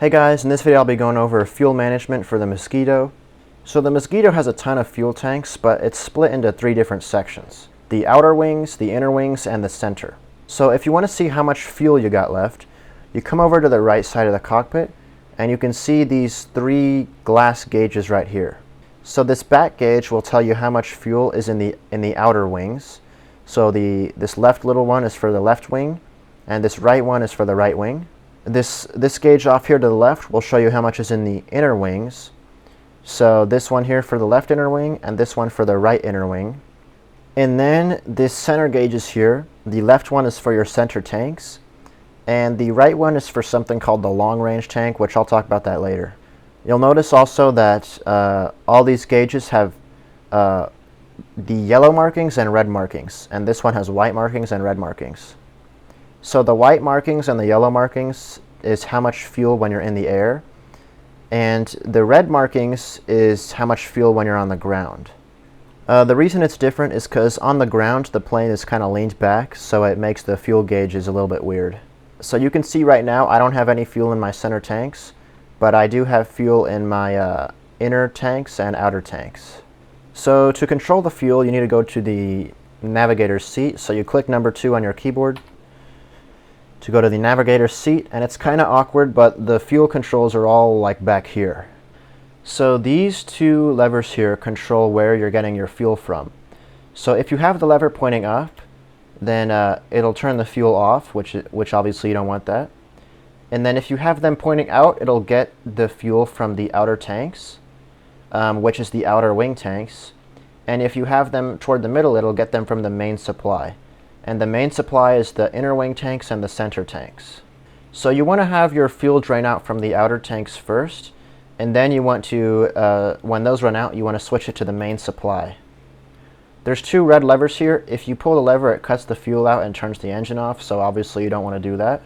Hey guys, in this video I'll be going over fuel management for the Mosquito. So the Mosquito has a ton of fuel tanks, but it's split into three different sections: the outer wings, the inner wings, and the center. So if you want to see how much fuel you got left, you come over to the right side of the cockpit and you can see these three glass gauges right here. So this back gauge will tell you how much fuel is in the outer wings. So this left little one is for the left wing, and this right one is for the right wing. This gauge off here to the left will show you how much is in the inner wings. So this one here for the left inner wing and this one for the right inner wing. And then this center gauge is here. The left one is for your center tanks, and the right one is for something called the long range tank, which I'll talk about that later. You'll notice also that all these gauges have the yellow markings and red markings, and this one has white markings and red markings. So the white markings and the yellow markings is how much fuel when you're in the air, and the red markings is how much fuel when you're on the ground. The reason it's different is because on the ground the plane is kind of leaned back, so it makes the fuel gauges a little bit weird. So you can see right now I don't have any fuel in my center tanks, but I do have fuel in my inner tanks and outer tanks. So to control the fuel, you need to go to the navigator's seat. So you click number 2 on your keyboard to go to the navigator's seat, and it's kind of awkward, but the fuel controls are all like back here. So these two levers here control where you're getting your fuel from. So if you have the lever pointing up, then it'll turn the fuel off, which obviously you don't want that. And then if you have them pointing out, it'll get the fuel from the outer tanks, which is the outer wing tanks. And if you have them toward the middle, it'll get them from the main supply. And the main supply is the inner wing tanks and the center tanks. So you want to have your fuel drain out from the outer tanks first, and then you want to, when those run out, you want to switch it to the main supply. There's two red levers here. If you pull the lever, it cuts the fuel out and turns the engine off, so obviously you don't want to do that.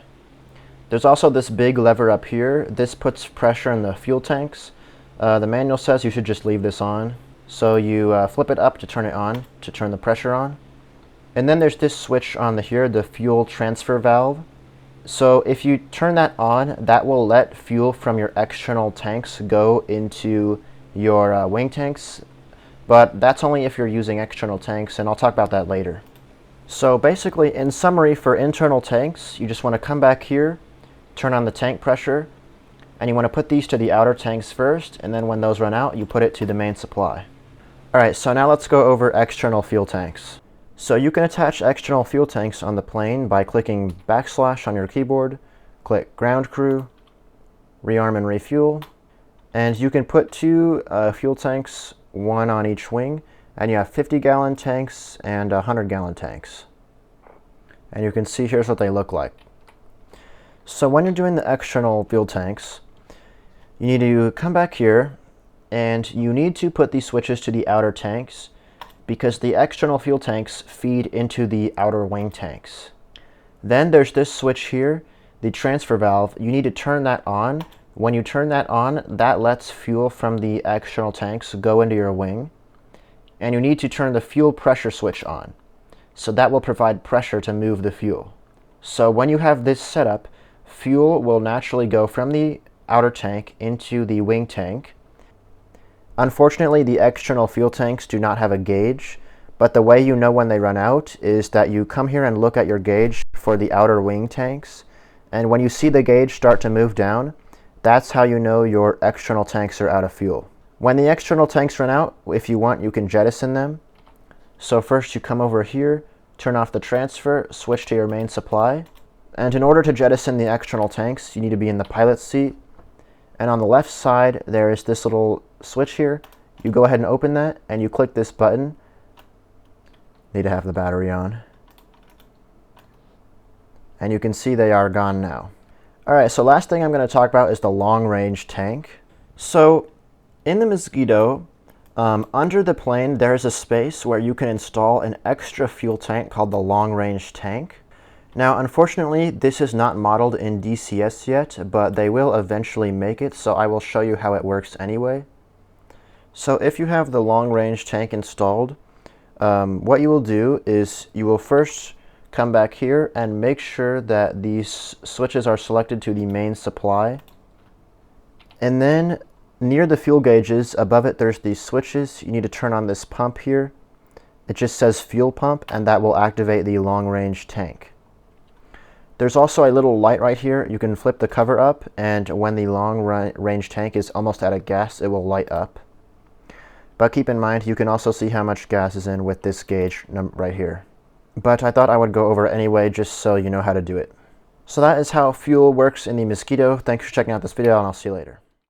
There's also this big lever up here. This puts pressure in the fuel tanks. The manual says you should just leave this on. So you flip it up to turn it on, to turn the pressure on. And then there's this switch on here, the fuel transfer valve. So if you turn that on, that will let fuel from your external tanks go into your wing tanks. But that's only if you're using external tanks, and I'll talk about that later. So basically, in summary, for internal tanks, you just want to come back here, turn on the tank pressure, and you want to put these to the outer tanks first, and then when those run out, you put it to the main supply. Alright, so now let's go over external fuel tanks. So you can attach external fuel tanks on the plane by clicking / on your keyboard, click ground crew, rearm and refuel, and you can put two fuel tanks, one on each wing, and you have 50-gallon tanks and 100-gallon tanks. And you can see here's what they look like. So when you're doing the external fuel tanks, you need to come back here, and you need to put these switches to the outer tanks, because the external fuel tanks feed into the outer wing tanks. Then there's this switch here, the transfer valve. You need to turn that on. When you turn that on, that lets fuel from the external tanks go into your wing. And you need to turn the fuel pressure switch on. So that will provide pressure to move the fuel. So when you have this set up, fuel will naturally go from the outer tank into the wing tank. Unfortunately, the external fuel tanks do not have a gauge, but the way you know when they run out is that you come here and look at your gauge for the outer wing tanks, and when you see the gauge start to move down, that's how you know your external tanks are out of fuel. When the external tanks run out, if you want, you can jettison them. So first you come over here, turn off the transfer, switch to your main supply, and in order to jettison the external tanks, you need to be in the pilot's seat. And on the left side, there is this little switch here. You go ahead and open that, and you click this button. Need to have the battery on. And you can see they are gone now. Alright, so last thing I'm going to talk about is the long-range tank. So in the Mosquito, under the plane, there's a space where you can install an extra fuel tank called the long-range tank. Now, unfortunately, this is not modeled in DCS yet, but they will eventually make it, so I will show you how it works anyway. So if you have the long-range tank installed, what you will do is you will first come back here and make sure that these switches are selected to the main supply. And then near the fuel gauges, above it there's these switches. You need to turn on this pump here. It just says fuel pump, and that will activate the long-range tank. There's also a little light right here. You can flip the cover up, and when the long-range tank is almost out of gas, it will light up. But keep in mind, you can also see how much gas is in with this gauge right here. But I thought I would go over it anyway, just so you know how to do it. So that is how fuel works in the Mosquito. Thanks for checking out this video, and I'll see you later.